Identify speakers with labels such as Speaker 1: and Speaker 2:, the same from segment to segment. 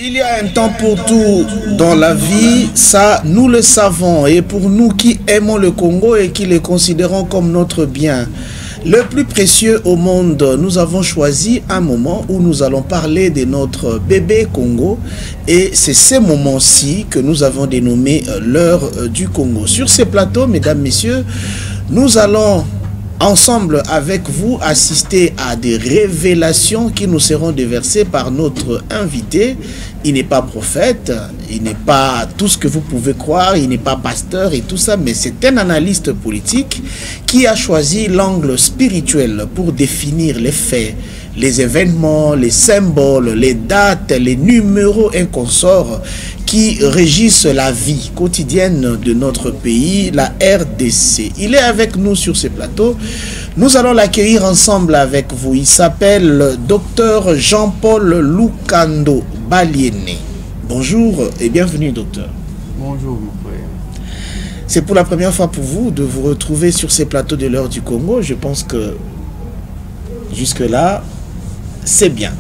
Speaker 1: Il y a un temps pour tout dans la vie, ça nous le savons. Et pour nous qui aimons le Congo et qui le considérons comme notre bien le plus précieux au monde, nous avons choisi un moment où nous allons parler de notre bébé Congo. Et c'est ce moment-ci que nous avons dénommé l'heure du Congo. Sur ces plateaux, mesdames, messieurs, nous allons ensemble avec vous assister à des révélations qui nous seront déversées par notre invité. Il n'est pas prophète, il n'est pas tout ce que vous pouvez croire, il n'est pas pasteur et tout ça, mais c'est un analyste politique qui a choisi l'angle spirituel pour définir les faits, les événements, les symboles, les dates, les numéros inconsorts qui régissent la vie quotidienne de notre pays, la RDC. Il est avec nous sur ce plateau. Nous allons l'accueillir ensemble avec vous. Il s'appelle Dr Jean-Paul Lukando Baliene. Bonjour et bienvenue, docteur.
Speaker 2: Bonjour, mon frère.
Speaker 1: C'est pour la première fois pour vous de vous retrouver sur ces plateaux de l'heure du Congo. Je pense que jusque-là, c'est bien.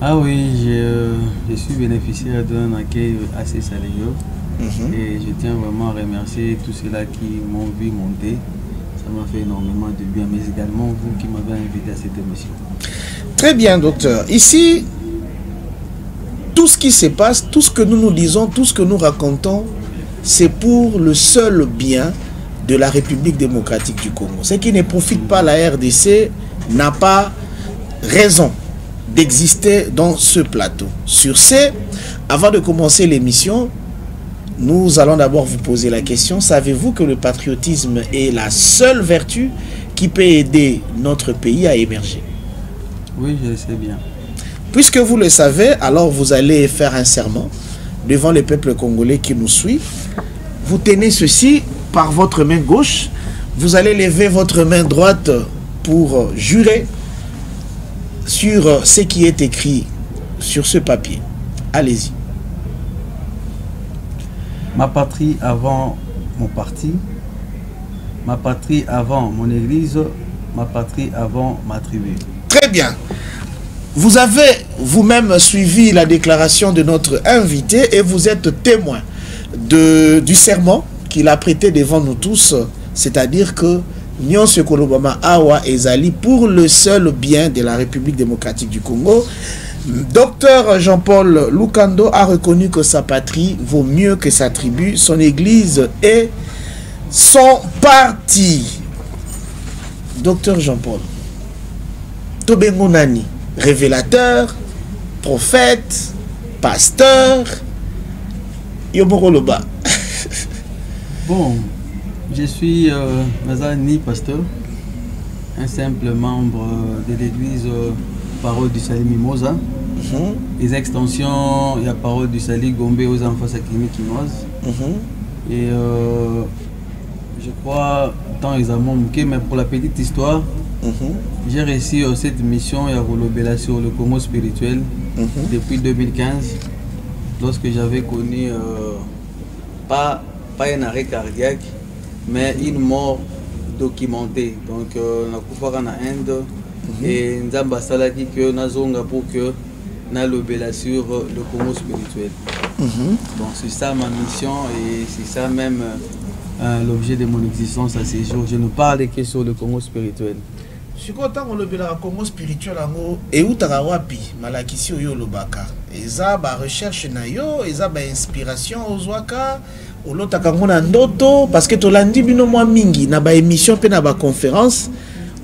Speaker 2: Ah oui, je suis bénéficiaire d'un accueil assez sérieux. Et je tiens vraiment à remercier tous ceux-là qui m'ont vu monter. Ça m'a fait énormément de bien, mais également vous qui m'avez invité à cette émission.
Speaker 1: Très bien, docteur. Ici, tout ce qui se passe, tout ce que nous nous disons, tout ce que nous racontons, c'est pour le seul bien de la République démocratique du Congo. Ce qui ne profite pas à la RDC n'a pas raison d'exister dans ce plateau. Sur ce, avant de commencer l'émission, nous allons d'abord vous poser la question. Savez-vous que le patriotisme est la seule vertu qui peut aider notre pays à émerger?
Speaker 2: Oui, je le sais bien.
Speaker 1: Puisque vous le savez, alors vous allez faire un serment devant le peuple congolais qui nous suit. Vous tenez ceci par votre main gauche. Vous allez lever votre main droite pour jurer sur ce qui est écrit sur ce papier. Allez-y.
Speaker 2: Ma patrie avant mon parti, ma patrie avant mon église, ma patrie avant ma tribu.
Speaker 1: Très bien. Vous avez vous-même suivi la déclaration de notre invité et vous êtes témoin du serment qu'il a prêté devant nous tous, c'est-à-dire que Nyonso Kolobama Awa Ezali pour le seul bien de la République démocratique du Congo. Docteur Jean-Paul Lukando a reconnu que sa patrie vaut mieux que sa tribu, son église et son parti. Docteur Jean-Paul, Tobengo Nani, révélateur, prophète, pasteur, Yomoroloba.
Speaker 2: Bon, je suis ni pasteur, un simple membre de l'église Parole du Salut Mimosa. Les extensions, il y a Parole du Salut Gombe aux enfants Sakimi Kinoise. Et je crois, tant ils ont manqué, mais pour la petite histoire, j'ai réussi cette mission et à relobéler sur le Congo spirituel depuis 2015, lorsque j'avais connu pas un arrêt cardiaque, mais une mort documentée. Donc, on a coupé en Inde et nous avons dit que nous avons pour que nous lobélions sur le Congo spirituel. Donc, c'est ça ma mission et c'est ça même l'objet de mon existence à ces jours. Je nous parle que sur le Congo spirituel.
Speaker 1: Si vous avez le Congo spirituel, et où tu as wapi malakisi oyo lobaka, eza ba recherche na yo, eza ba inspiration ozwaka, olotaka ngona ndoto parce que tolandi bino mwa mingi na ba émission pe na ba conférence,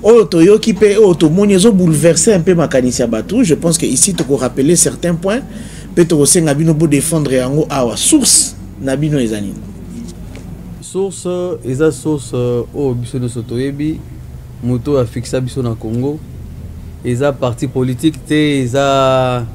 Speaker 1: oyo toyoki pe oyo tomoni ezo bouleverser un peu makanisi ya batou. Je pense que ici tu peux rappeler certains points, pe to senga bino bo défendre yango awa source na bino ezani.
Speaker 2: Source eza source o biso no sotoyebi moto a fixé biso na Congo. Eza parti politique te, eza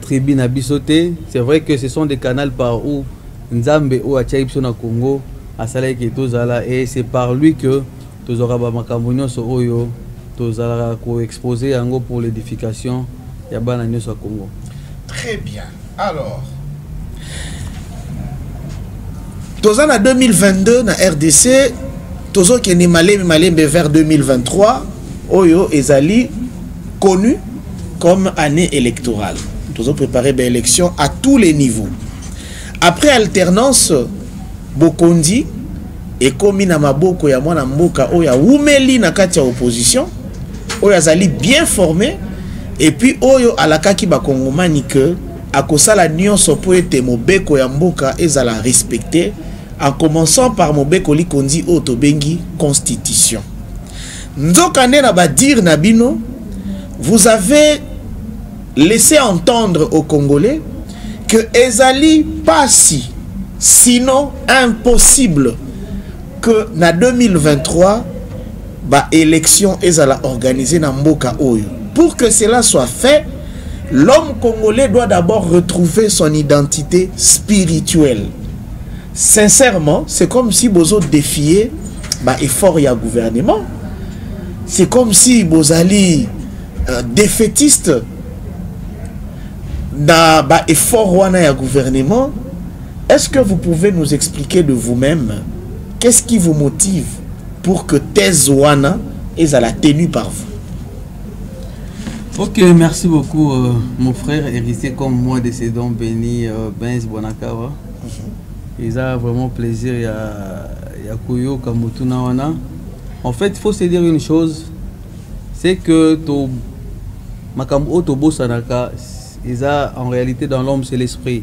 Speaker 2: tribu na biso te. C'est vrai que ce sont des canaux par où Nzambe o atia biso na Congo asala ke tozala et c'est par lui que tozora ba makambo nyonso oyo tozala ko exposer yango pour l'édification ya bana nyonso Congo.
Speaker 1: Très bien. Alors tozana 2022 na RDC, tozo qui est malembe vers 2023, Oyo Ezali connu comme année électorale. Nous avons préparé des élections à tous les niveaux. Après alternance, Bokondi et komi na maboko ya mwana mboka oya umeli na kati ya opposition, oya zali bien formé, et puis oyo alakaki bakongomani que akosala nyonso po ete mobeko ya mboka ezala respecté, en commençant par mobeko likondi oyo bengi constitution. Nzokande na badir na bino, vous avez laissé entendre aux Congolais que ezali pasi, sinon impossible que na 2023 ba élection ezala organisée na mboka oyo. Pour que cela soit fait, l'homme congolais doit d'abord retrouver son identité spirituelle. Sincèrement, c'est comme si bozo défiez ba effort ya gouvernement. C'est comme si bozali défaitiste dans ba effort wana ya gouvernement. Est-ce que vous pouvez nous expliquer de vous-même qu'est-ce qui vous motive pour que thèse wana est à la tenue par vous?
Speaker 2: Ok, merci beaucoup mon frère héritier comme moi de ces dons bénis Benz Bonakawa. Ils ont vraiment plaisir ya Koyo Kamutuna wana. En fait, il faut se dire une chose, c'est que to makambo tobo sanaka, ils ont en réalité dans l'homme c'est l'esprit.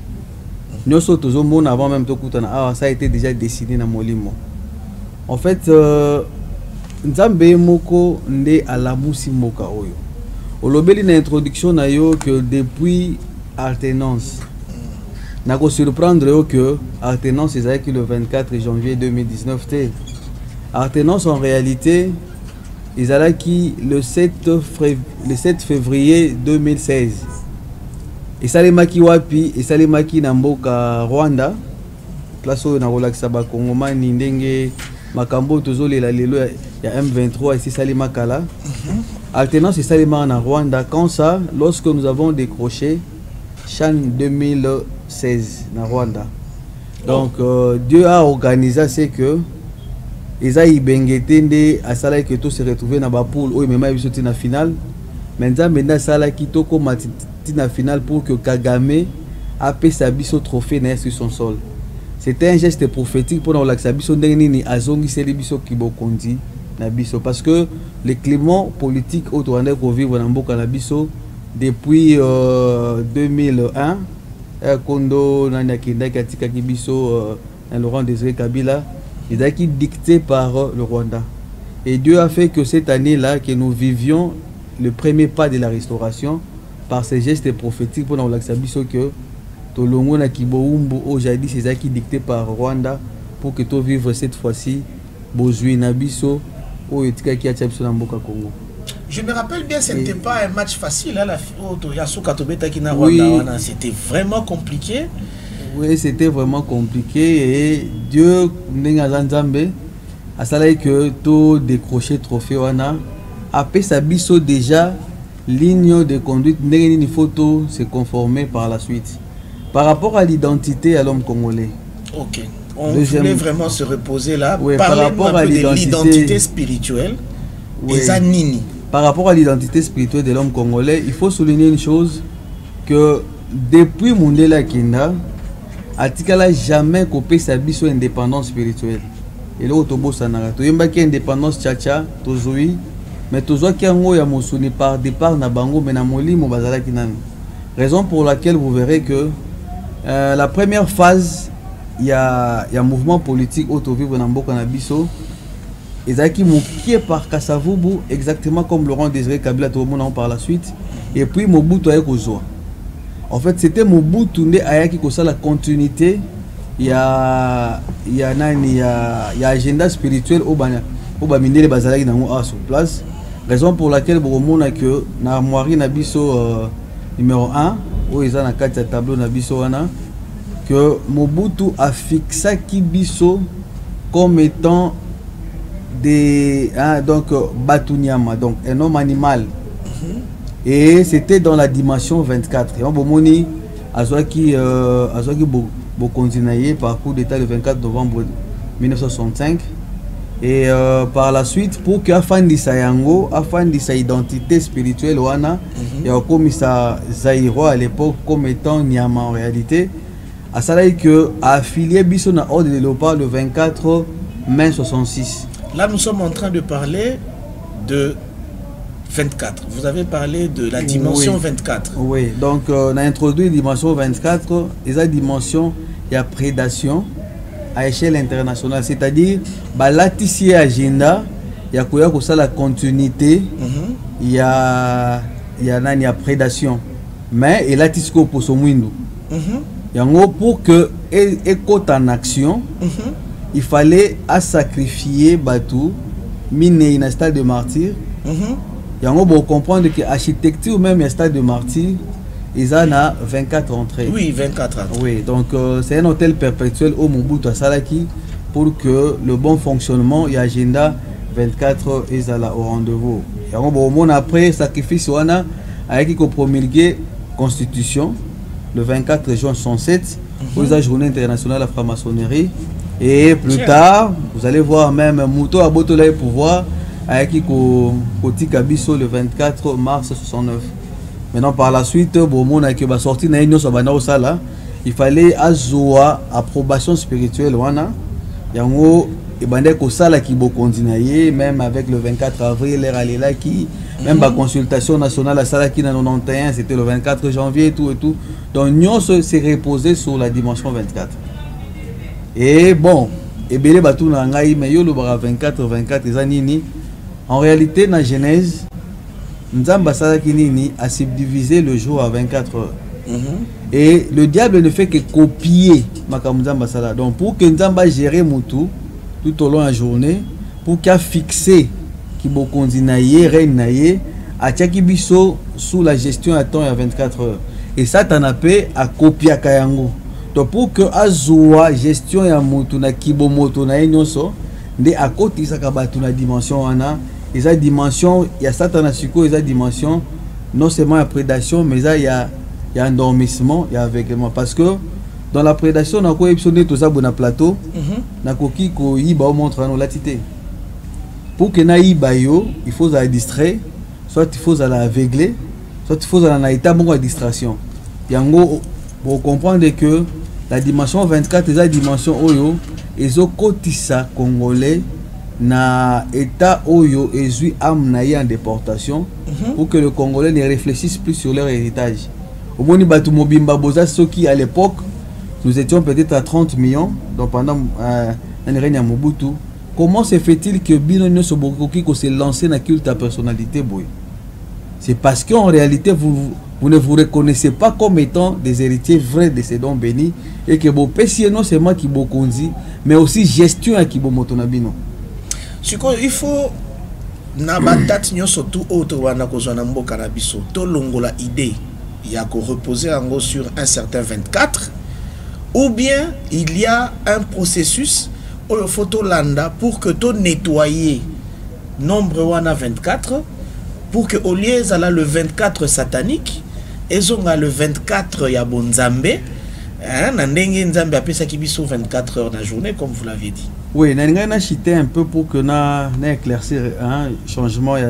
Speaker 2: Nous sommes avant même ça a été déjà dessiné dans Molimo. En fait, Nzambe moko nde alamusi moka oyo. Olobeli na introduction na yo que depuis alternance, na ko surprendre yo que alternance est avec le 24 janvier 2019 té. Alternance en réalité ils allaient qui le 7 février 2016. Et ça les maki wapi et ça les maki na mboka Rwanda. Place oyo na relaxa ba Kongomani ndenge makambo tozolela lelo ya M23 ici ça les makala. Alternance et ça les en Rwanda quand ça lorsque nous avons décroché Chan 2016 na Rwanda. Donc Dieu a organisé c'est que Eza Ibengetende a sala que tout se retrouver na ba poule ou même biso na finale. Maintenant sala ki toko matiti na finale pour que Kagame a payé sa biso trophée sur son sol. C'était un geste prophétique pour nous l'accès biso ndenge ni azongi seli biso kibokondi na biso parce que le climat politique au Rwanda ko vivre na mboka na biso depuis 2001 kondo na nyakinda katika kibiso Laurent Désiré Kabila. Il a été dicté par le Rwanda. Et Dieu a fait que cette année-là, que nous vivions le premier pas de la restauration par ces gestes prophétiques pour nous l'accepter que Tolongo na Kiboumbo aujourd'hui c'est ça qui dicté par Rwanda pour que tu vives cette fois-ci Bozui Nabiso ou Etika qui a tchapso na mboka Congo.
Speaker 1: Je me rappelle bien, ce n'était pas un match facile là, Rwanda, c'était vraiment compliqué.
Speaker 2: Oui, c'était vraiment compliqué et Dieu Nzambe a salé que tout décroché trophée wana après sa biso déjà ligne de conduite une photo se conformer par la suite par rapport à l'identité à l'homme congolais.
Speaker 1: OK. On voulait vraiment se reposer là.
Speaker 2: Oui, par rapport à
Speaker 1: l'identité spirituelle.
Speaker 2: Oui.
Speaker 1: Et nini.
Speaker 2: Par rapport à l'identité spirituelle de l'homme congolais, il faut souligner une chose que depuis Mundela Kinda Atikala jamais copé sa biso indépendance spirituelle. Et là autobo sanara to yemba ki indépendance tchacha tozui mais tozwa ki ngo ya mosuni par départ na bango mais na molimo bazala ki nani. Raison pour laquelle vous verrez que la première phase il y a mouvement politique auto vivre na mboka na biso ezaki mokie par Kasavubu exactement comme Laurent Désiré Kabila to mona par la suite et puis Mobutu a kozwa. En fait, c'était Mobutu nde ayaki kosa la continuité. Il y a agenda spirituel au minere bazalaki nango a sur place. Raison pour laquelle bomona que na armoire na biso numéro 1 où ils ont na kati ya tableau na biso wana que Mobutu a fixé Kibiso comme étant des donc Batunyama, donc un homme animal. Et c'était dans la dimension 24. Et on bomoni azwaki bo continuer par coup d'état le 24 novembre 1965 Et par la suite, pour que afandisa yango, afandisa identité spirituelle wana, il y a comme ça Zaïro à l'époque comme étant Nyama en réalité. À ça là que affilié biso na ordre de Léopard le 24 mai 66.
Speaker 1: Là nous sommes en train de parler de 24. Vous avez parlé de la dimension
Speaker 2: oui.
Speaker 1: 24.
Speaker 2: Oui, donc on a introduit la dimension 24 et la dimension il y a prédation à échelle internationale, c'est-à-dire là ici agenda il y a la continuité, il y a prédation, mais il a tisco pour son window. Pour que écoute en action, il fallait à sacrifier Batou, miner un stade de martyr. Pour comprendre que l'architecture même un stade de martyr, ils en ont 24 entrées.
Speaker 1: Oui, 24 entrées.
Speaker 2: Oui, donc c'est un hôtel perpétuel au Mobutu à Salaki pour que le bon fonctionnement et agenda 24 est au rendez-vous. Et on après sacrifice avec qui promulgué constitution le 24 juin 67 pour la journée internationale de la franc-maçonnerie. Et plus tard, vous allez voir même Mouto à Botola et pouvoir avec qui Koti Kabiso le 24 mars 69. Maintenant par la suite, il fallait avoir approbation spirituelle même avec le 24 avril même la consultation nationale à Salaki dans 91 c'était le 24 janvier et tout. Donc nous s'est reposé sur la dimension 24. Et bon, et belé batou na ngai mais yo le 24 nini. En réalité dans Genèse Nzamba Salaki nini a subdivisé le jour à 24 heures. Et le diable ne fait que copier Makamuzamba Sala. Donc pour que Nzamba gère Moutou tout au long de la journée, pour qu'il fixe qui bokondi naye reine naye a tchaki biso sous la gestion à temps à 24 heures. Et ça t'en a payé à copier Kayango. Donc pour que Azoua gestion ya Moutou na kibo moto na nyonso de à côté ça kabatu na dimension ana et sa dimension il y a Satan Siko et sa dimension non seulement la prédation mais il y a endormissement, il y a aveuglement parce que dans la prédation on a quoi épsilon tout ça bon plateau na koki ko yiba montre à nous latité pour que na yiba yo il faut la distraire soit il faut la aveugler soit il faut la état bon de distraction yango pour comprendre que la dimension 24 est la dimension oyo ezo kotisa congolais na état oyo ezui am na en déportation pour que le congolais ne réfléchisse plus sur leur héritage. Au moni batu mobimba boza soki à l'époque nous étions peut-être à 30 millions donc pendant un règne à Mobutu. Comment se fait-il que bino nyoso bokoki ko se lancer na culte à personnalité boy? C'est parce qu'en réalité vous ne vous reconnaissez pas comme étant des héritiers vrais de ces dons bénis et que vos péchés non seulement qui bokonzi mais aussi gestion à qui bomotonabino.
Speaker 1: Il faut nabatat nyoso tout autre wana kozwana mboka na biso to longola idée il y a qu'on reposer en gros sur un certain 24 ou bien il y a un processus au photo landa pour que to nettoyer nombre wana 24 pour que au lieu ça le 24 satanique et zonga le 24 ya bonzambe na ndenge nzambe apesa kibiso 24 heures dans la journée comme vous l'avez dit.
Speaker 2: Oui, n'a chité un peu pour que na éclaircir un changement il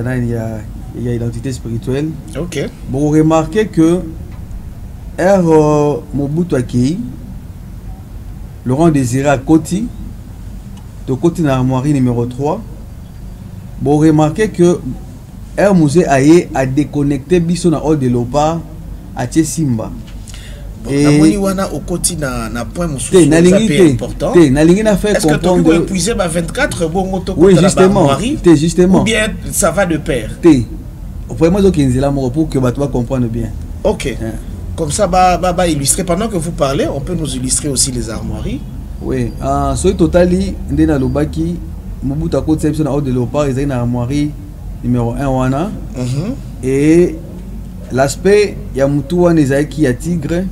Speaker 2: y a identité spirituelle.
Speaker 1: OK.
Speaker 2: Bon, remarquez que Mobutu Akei Laurent Désiré à Koti de Koti na armoirie numéro 3. Bon, remarquez que Mouzé Aye a déconnecté biso na hall de Lopa à Simba.
Speaker 1: Et wana au Koti na point mususu important. Est-ce que tu peux épuiser 24 bon to
Speaker 2: oui, justement. Justement.
Speaker 1: Ou bien ça va de pair.
Speaker 2: Vraiment pour que tu comprendre bien.
Speaker 1: OK. Comme ça illustrer pendant que vous parlez, on peut nous illustrer aussi les armoiries.
Speaker 2: Oui, so totali ndena lobaki Mobutu Koti na hall de Lopa ils na armoirie numéro 1 wana. Et l'aspect ya mutu wana ezaki ya tigre.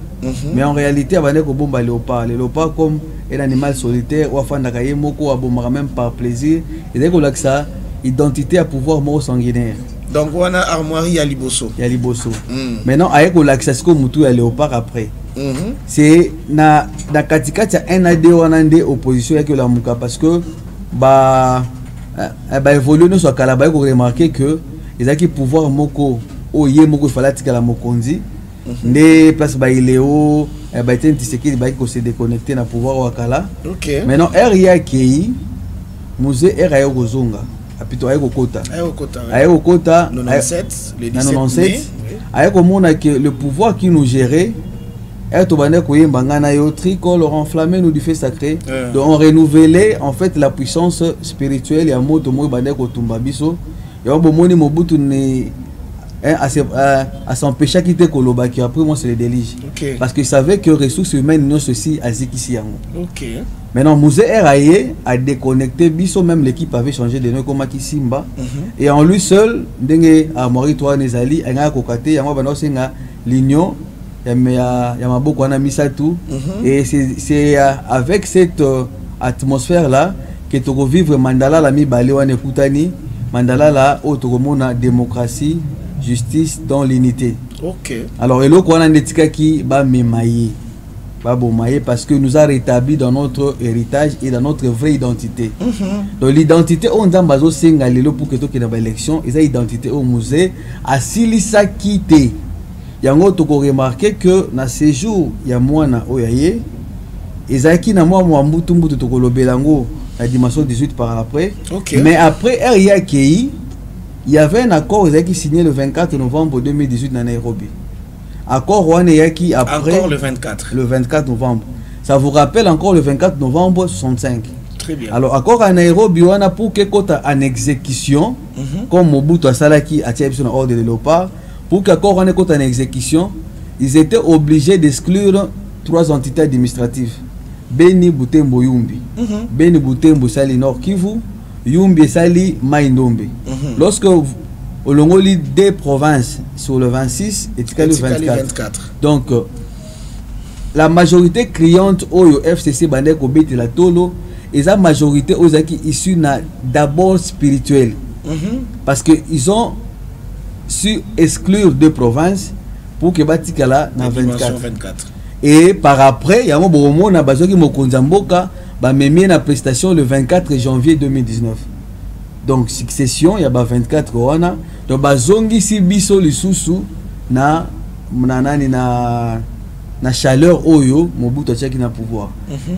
Speaker 2: Mais en réalité, il y a des léopards. Les léopards, comme un animal solitaire, ou même par plaisir, il y a ça identité à pouvoir mort sanguinaire.
Speaker 1: Donc, on a armoirie à Liboso.
Speaker 2: Maintenant, avec l'accès comme mutu à léopard après. C'est na katika un AD ou un opposition avec la Mouka parce que bah évoluer nous soit kala ba ko remarquer que les acquis pouvoir moko o yé moko fallait tika la mokonzi ne place ba iléo ba était Tshisekedi ba ko se déconnecter na pouvoir wa kala.
Speaker 1: OK.
Speaker 2: Maintenant area ki musée area kozonga apito ayo kota
Speaker 1: 97 le 17
Speaker 2: ayo komona que le pouvoir qui nous gérait et to bande ko yemba ngana yo tricolore enflammé nous du fait sacré. Donc on renouvelait en fait la puissance spirituelle ya moto mo bande ko tumba biso yo bomoni Mobutu ne à s'empêcher quitter Koloba qui après moi c'est le délige.
Speaker 1: Okay.
Speaker 2: Parce qu'il savait que ressources humaines non ceci à Zikisi.
Speaker 1: OK.
Speaker 2: Maintenant Musée RAE a déconnecté biso, même l'équipe avait changé de nom comme Simba et en lui seul ndenge a mori toi nezali nga kokate yango bana senga l'union ya maboko na misatu et c'est avec cette atmosphère là que tu vivre mandala la mi balé wana kutani mandala la otokomona démocratie justice dans l'unité.
Speaker 1: OK.
Speaker 2: Alors eloko wana netika ki ba memaye ba bomaye parce que nous a rétabli dans notre héritage et dans notre vraie identité. Donc l'identité on ndambazo senga lelo pour que to ke na ba élection eza identité au musée asilisa kité. Yango toko remarquer que na séjour ya mwana oyaye ezaki na mwa mbutu toko lobelango la dimension 18 par après.
Speaker 1: Okay.
Speaker 2: Mais après RIAKI il y avait un accord qui signé le 24 novembre 2018 dans Nairobi. Accord qui après
Speaker 1: encore le 24
Speaker 2: novembre. Ça vous rappelle encore le 24 novembre 65.
Speaker 1: Très bien.
Speaker 2: Alors accord à Nairobi on a pour que kota en exécution comme Mobutu Asalaki a tiré sur ordre de Léopard pour qu'accord on ait en exécution, ils étaient obligés d'exclure 3 entités administratives. Beni Butembo Yumbi. Beni Butembo Sali Nord Kivu, Yumbi Sali Maindombe. Lorsque au Longoli des provinces sur le 26 et le 24. Donc la majorité cliente au FCC Bandeko Beti la Tolo et la majorité aux qui issus d'abord spirituel. Parce que ils ont su exclure 2 provinces pour que Batikala na 24. Et par après, il y a un bon na bazoki mokonzamboka ba memie na prestation le 24 janvier 2019. Donc succession il y a 24 wana donc bazongi si biso lisusu na nani na chaleur oyo Mobutu tchaki na pouvoir.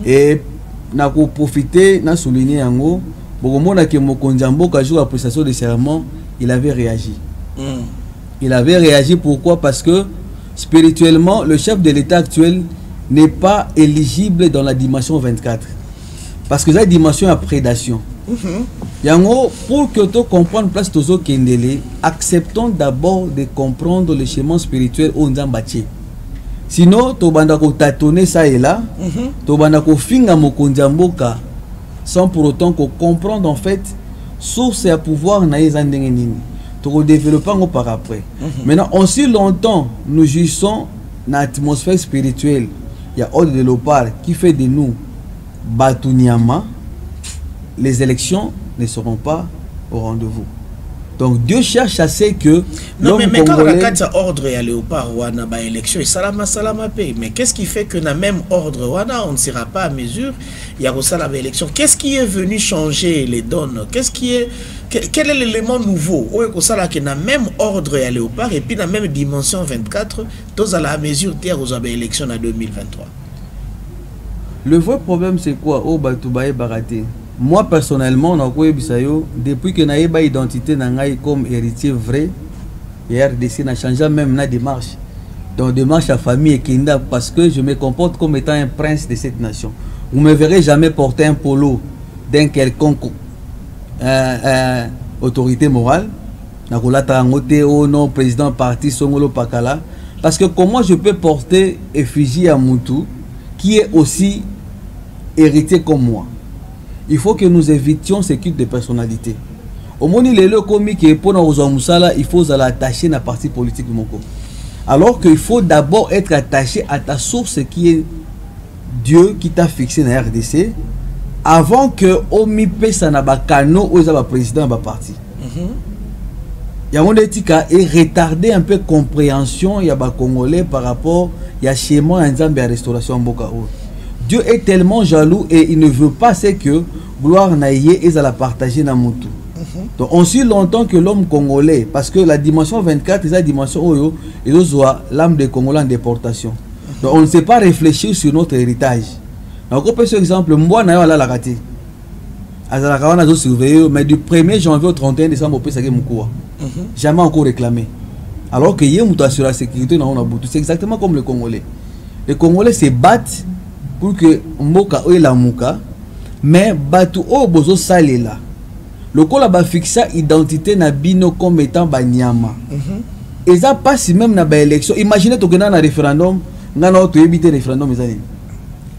Speaker 2: Et na ko profiter na souligner yango bokomona ke mokonzamboka jour à prestation de serment il avait réagi. Il avait réagi pourquoi? Parce que spirituellement, le chef de l'État actuel n'est pas éligible dans la dimension 24. Parce que la dimension à prédation. Yango, pour que tu comprennes place tozo kendele, acceptons d'abord de comprendre le chemin spirituel au Nzambache. Sinon, tu banda ko tâtonner ça et là, tu banda ko finga mokonzamboka sans pour autant qu'on comprendre en fait source et pouvoir na yezandenge nini. Développant par après. Maintenant, aussi longtemps nous jouissons dans l'atmosphère spirituelle, il y a Ordre de Léopard qui fait de nous Batuniama, les élections ne seront pas au rendez-vous. Donc Dieu cherche à ce que
Speaker 1: non mais quand on a ordre à Léopard ou à la élection et salama paye, mais qu'est-ce qui fait que dans le même ordre on ne sera pas à mesure il y a aussi la élection? Qu'est-ce qui est venu changer les donnes? Qu'est-ce qui est quel est l'élément nouveau au que dans le même ordre à Léopard et puis dans la même dimension 24 tous à la mesure terre aux élections en 2023?
Speaker 2: Le vrai problème c'est quoi? Oh Batoubaye Baraté. Moi personnellement, depuis que j'ai une identité comme héritier vrai, RDC n'a changé même la démarche. Donc démarche à famille et Kinda parce que je me comporte comme étant un prince de cette nation. Vous ne me verrez jamais porter un polo d'un quelconque autorité morale. Au nom président parti Songolo Pakala. Parce que comment je peux porter effigie à Moutou qui est aussi héritier comme moi? Il faut que nous évitions ce type de personnalité. Au moment où il est comique et pour nous il faut l'attacher à la partie politique. Alors qu'il faut d'abord être attaché à ta source qui est Dieu qui t'a fixé dans la RDC avant que Omipe Sanabakano ou le président de la partie. Il y a un éthique et retarder un peu compréhension il y a Congolais par rapport il y a chez moi un Zambie à restauration Mbokao. Dieu est tellement jaloux et il ne veut pas c'est que gloire naïe et la partager dans Moutou. Donc on suit longtemps que l'homme congolais, parce que la dimension 24 est la dimension où il doit l'âme des Congolais en déportation. Donc on ne sait pas réfléchir sur notre héritage. Donc on peut par exemple, moi naïe ala la raté. Mais du 1er janvier au 31 décembre, on peut s'agir Moukoua. Jamais encore réclamé. Alors que Yémouta sur la sécurité, c'est exactement comme le Congolais. Les Congolais se battent pour que Mboka ou la Mouka, mais Batu o bozo salela. Le Kola ba fixa identité na bino comme étant Banyama. Et ça passe même na ba élection. Imaginez to na référendum, ngana to éviter référendum ezali.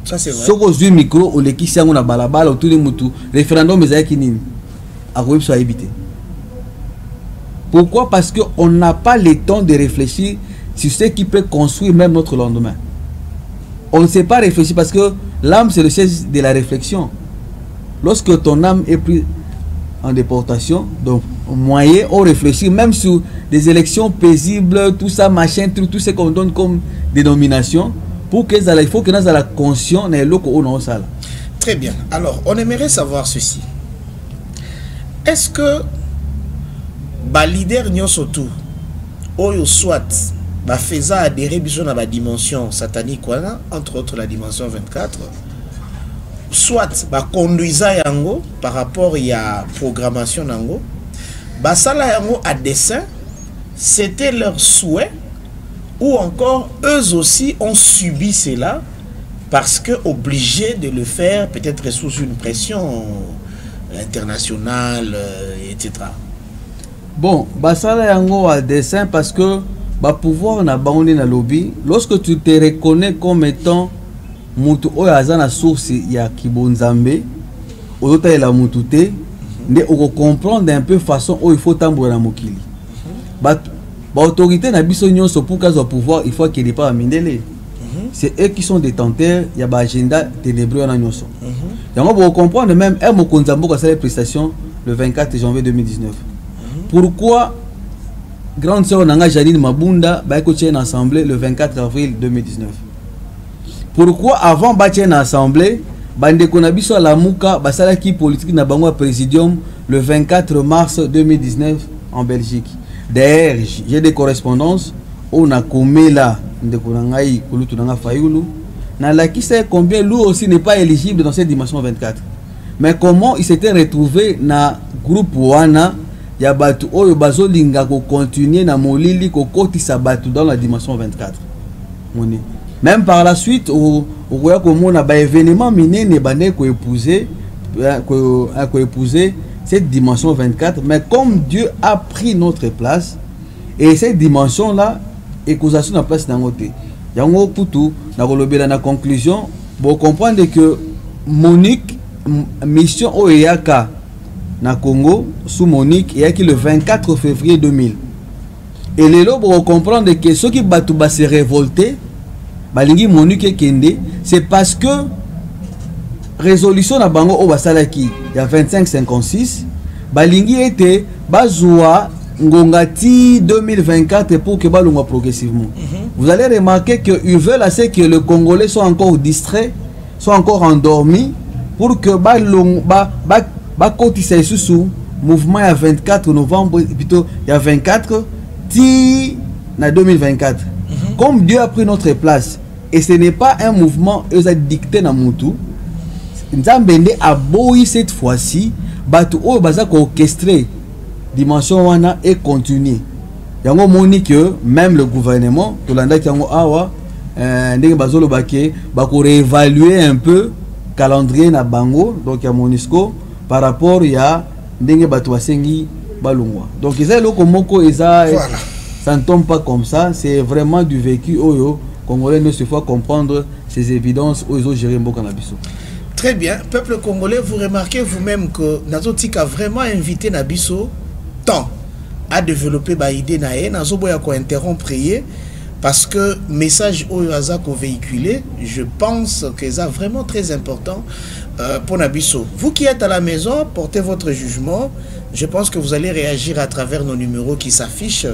Speaker 1: Ça c'est vrai.
Speaker 2: Soko zui micro o leki sango na balabala autour de mutu. Référendum ezali kinini. A ko soit éviter. Pourquoi? Parce qu'on n'a pas le temps de réfléchir sur ce qui peut construire même notre lendemain. On ne sait pas réfléchir parce que l'âme c'est le siège de la réflexion. Lorsque ton âme est prise en déportation, donc moyen on réfléchit même sur des élections paisibles, tout ça, machin, tout ce qu'on donne comme dénomination, pour que il faut que nous ayons conscience de l'eau qu'on a ça.
Speaker 1: Très bien. Alors, on aimerait savoir ceci. Est-ce que le leader Nyosotou, ou soit faisant adhérer à la dimension satanique, entre autres la dimension 24, soit conduisant yango par rapport à la programmation yango, basala yango à dessein, c'était leur souhait, ou encore eux aussi ont subi cela parce que obligés de le faire peut-être sous une pression internationale, etc.
Speaker 2: Bon, basala yango à dessein parce que pouvoir na baoné na lobby, lorsque tu te reconnais comme étant mutu oyo aza na source ya kibonzambe oyota ela mutu te nde oko comprendre un peu façon oyo il faut tambola na mokili ba autorité na biso nyonso pour kazo pouvoir il faut qu'il pas mindele c'est eux qui sont détenteurs ya ba agenda ténébreux na nyonso yango bo comprendre même un mokonzambo ka sa prestation le 24 janvier 2019 pourquoi grande sœur nanga Janine Mabunda ba ko tient assemblée le 24 avril 2019. Pourquoi avant bâtir une assemblée, bande konabiso à la Mouka, basalaki politique na bango présidium le 24 mars 2019 en Belgique. D'ailleurs, j'ai des correspondances on a commis là de konangai kulutu nanga fayulu na la qui sait combien lui aussi n'est pas éligible dans cette dimension 24. Mais comment il s'était retrouvé na groupe wana ya batu oyo bazolinga ko continuer na molili ko kotisa batu dans la dimension 24. Moni. Même par la suite, au événement minene bande ko épouser cette dimension 24, mais comme Dieu a pris notre place et cette dimension là écousation na place na ngote. Yango putu na kolobela na conclusion, bon comprendre que Monique mission oyaka na Congo sous Monique et qui le 24 février 2000. Et les lobes vont comprendre que ceux qui battu se révolter balingi Monique kende, c'est parce que résolution na bango o basalaki il y a 25-56 balingi était bazwa ngongati 2024 pour que balongwa progressivement. Vous allez remarquer que ils veulent assez que les Congolais soient encore distraits, soient encore endormis pour que kotisa sous mouvement il y a 24 novembre plutôt il y a 24 ti na 2024. Comme Dieu a pris notre place et ce n'est pas un mouvement ils a dicté na mutu nzambende a boyi cette fois-ci batu o baza ko orchestrer dimension wana et continuer yango moni que même le gouvernement to landa yango awa ndenge bazolo baké bako réévaluer un peu calendrier na bango donc ya MONUSCO par rapport ya ndenge batu basengi balungwa donc ils loko moko eza voilà. Ça ne tombe pas comme ça, c'est vraiment du vécu oyo congolais ne se faut comprendre ces évidences aux gérer mboka na biso.
Speaker 1: Très bien, peuple congolais, vous remarquez vous-même que Nazotik a vraiment invité Nabiso tant à développer ba idée nae Nazoboya ko interrompre parce que message oyo azako véhiculé, je pense que c'est vraiment très important pour Nabiso. Vous qui êtes à la maison, portez votre jugement. Je pense que vous allez réagir à travers nos numéros qui s'affichent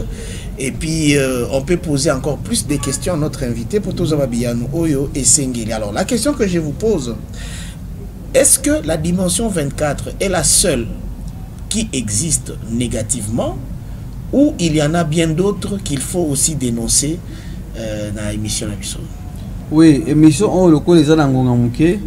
Speaker 1: Et puis, on peut poser encore plus de questions à notre invité pour tous Ababiano, Oyo et Sengeli. Alors, la question que je vous pose, est-ce que la dimension 24 est la seule qui existe négativement ou il y en a bien d'autres qu'il faut aussi dénoncer dans l'émission Abisso?
Speaker 2: Oui, émission on le connaît les anangongamuke.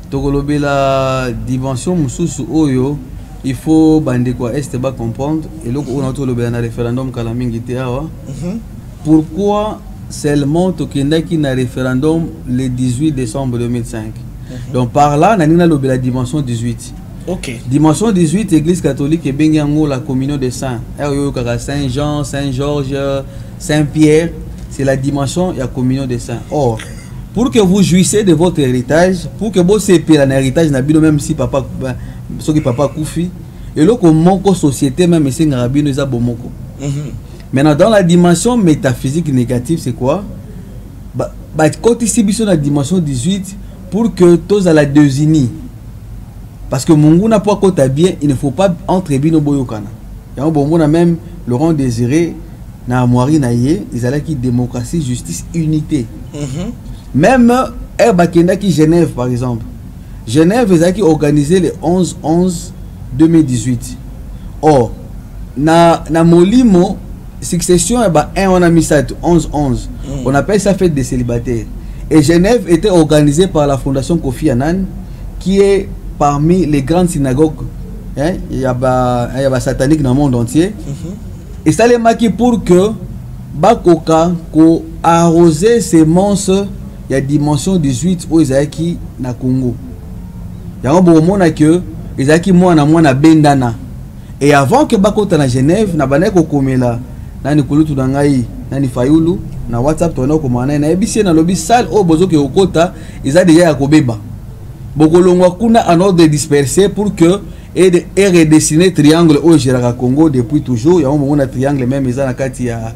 Speaker 2: Tokolobe la dimension mususu Oyo. Il faut bander quoi est ba comprendre et là on a tout le bien référendum kalamingi teawa. Pourquoi seulement tokenda qui na référendum le 18 décembre 2005. Donc par là nanina lobe la dimension 18.
Speaker 1: OK.
Speaker 2: Dimension 18 église catholique et bengango la communion des saints. Saint-Jean, Saint-Georges, Saint-Pierre, c'est la dimension de la communion des saints. Or, pour que vous jouissez de votre héritage, pour que vous sépiez l'héritage même si papa ce qui papa koufi et là comment société même c'est ngabino za bomoko. Maintenant dans la dimension métaphysique négative c'est quoi? Bah côté si biso la dimension 18 pour que tous à la désunis. Parce que Mungu n'a pas côté bien, il ne faut pas entre bino boyokana. Ya bon a même Laurent Désiré na Amouari naie, ils allaient qui démocratie, justice, unité. Même Bakenda qui Genève par exemple. Genève, ils ont organisé le 11-11-2018. Or, na Molimo, succession, on a mis ça 11-11. On appelle ça fête des célibataires. Et Genève était organisée par la fondation Kofi Annan, qui est parmi les grandes synagogues. Hein? Il y a satanique dans le monde entier. Et ça les marqué pour que Bakoka ko arroser ces monstres, il y a dimension 18 où ils qui na Congo. Il y a un bon moment que ils qui moi na bendana. Et avant que Bakota na Genève, na baneko komela, na ni kulutu na ngai, na ni fayulu, na WhatsApp to na komana na ebisi na lobby salle au bozo ke okota, ils a déjà ya kobeba. Bokolongwa kuna en ordre dispersé pour que et redessiner triangle au Gérard Congo depuis toujours. Il y a un moment un triangle même ils a kati ya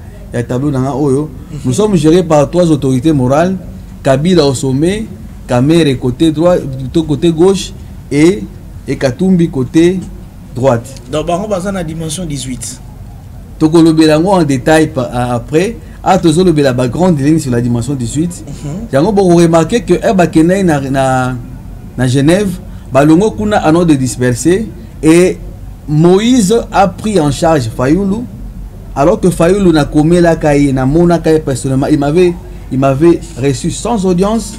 Speaker 2: tableau dans oyo. Nous sommes gérés par 3 autorités morales, Kabila au sommet, Kamere côté droit, côté gauche et Katumbi côté droite.
Speaker 1: Donc on va dans la dimension 18.
Speaker 2: Tokolobelango en détail après. A toujours le la grande ligne sur la dimension 18. Yango bon remarquer que Bakena na Genève, Balongo kuna en ordre dispersé et Moïse a pris en charge Fayoulou alors que Fayoulou n'a commis la caille na mona caille personnellement il m'avait reçu sans audience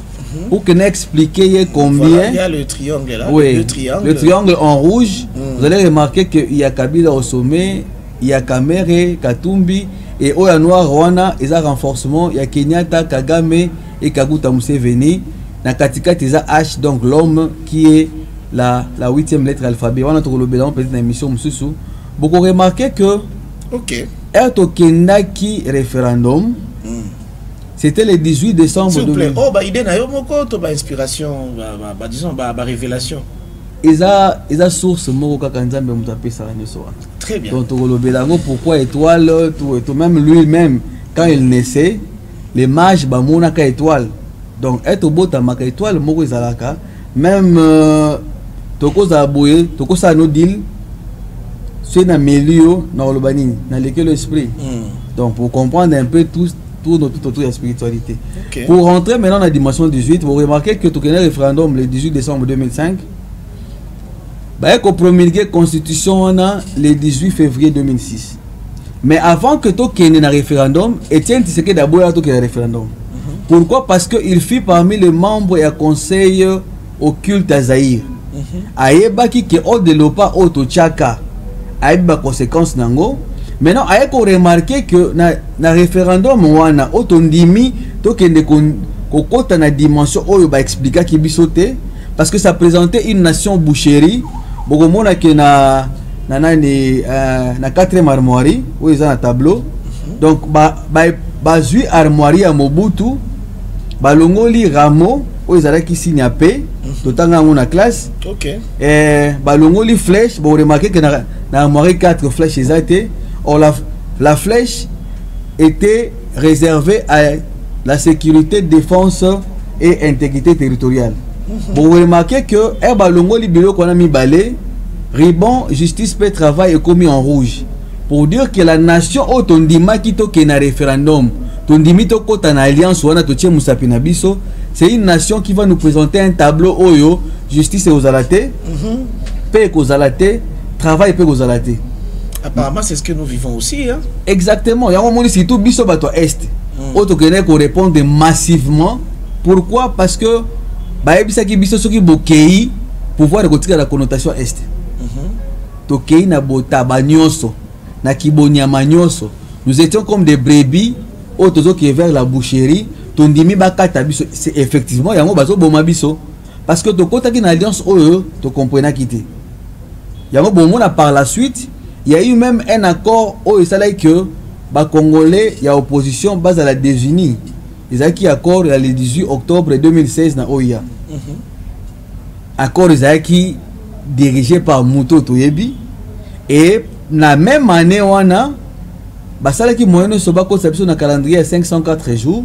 Speaker 2: pour que n'expliquer combien.
Speaker 1: Voilà, il y a le triangle là.
Speaker 2: Oui, le triangle en rouge. Vous allez remarquer qu'il y a Kabila au sommet, il y a Kamere, Katumbi et au noir Rwanda, ils ont renforcement, il y a Kenyatta, Kagame et Kaguta Museveni. Na katikati ils H donc l'homme qui est la 8e lettre alphabet. On a trouvé le bilan peut-être dans l'émission Mususu. Beaucoup remarqué que
Speaker 1: OK.
Speaker 2: Kendaki référendum. C'était le 18 décembre.
Speaker 1: S'il vous plaît. Oh bah idée na yo moko to ba inspiration disons ba révélation.
Speaker 2: Ils a source moko kaka nzambe mutape ça nyoso.
Speaker 1: Très bien.
Speaker 2: Donc le bilan pourquoi étoile tout même lui-même quand il naissait les mages ba mona ka étoile. Donc être beau ta maka étoile moko ezalaka même tokoza boye tokosa no deal c'est na milieu na olobani na lequel l'esprit. Donc pour comprendre un peu tout autour de la spiritualité. Okay. Pour rentrer maintenant dans la dimension 18, vous remarquez que tout le référendum le 18 décembre 2005 bah qu'on promulgué constitution le 18 février 2006. Mais avant que tout ait un référendum, Étienne Tshisekedi d'abord tout un référendum. Pourquoi? Parce qu'il fit parmi les membres et un conseil occulte à Zaïre. Aïebaki qui au délopa auto tchaka aïeba conséquence nango. Maintenant aïeko remarqué que na référendum wana otondimi to kende kokota na dimension oyo ba expliquer ki bisote parce que ça présentait une nation boucherie. Bokomona que na 4e armoirie où ils ont un tableau. Donc bazui armoirie à Mobutu balongoli ramo où ils allaient qui signe à paix totanga na classe.
Speaker 1: OK.
Speaker 2: Et balongoli flèche, bon remarquer que na armoirie 4 flèches étaient. Or la flèche était réservée à la sécurité, défense et intégrité territoriale. Vous remarquez que balongoli bilo qu'on a mis balai, ruban, justice, paix, travail est commis en rouge. pour dire que la nation au tondima qui toke na référendum, tondimi to kota na alliance wana to tie musapi na biso, c'est une nation qui va nous présenter un tableau oyo justice aux alaté, paix aux alaté, travail paix aux alaté.
Speaker 1: Apparemment c'est ce que nous vivons aussi hein.
Speaker 2: Exactement, yango moni surtout biso bato est. Auto kene ko répondre massivement. Pourquoi? Parce que ba ebisa ki biso soki bokei pouvoir rekotika la connotation est. Tokei na bota banyoso na kibonia manyoso. Nous étions comme des brebis auto qui vers la boucherie, tondimi bakata biso, c'est effectivement yango bazo boma biso parce que to kota ki na alliance oyo to comprena kité. Yango bomona par la suite, il y a eu même un accord oyo ça que ba Congolais ya opposition base à la désunie. Ils ont qui accord le 18 octobre 2016 na OIA. Accord qui dirigé par Muto Toyebi et na même année wana basala ki moyenne soba ko sabso na calendrier 504 jours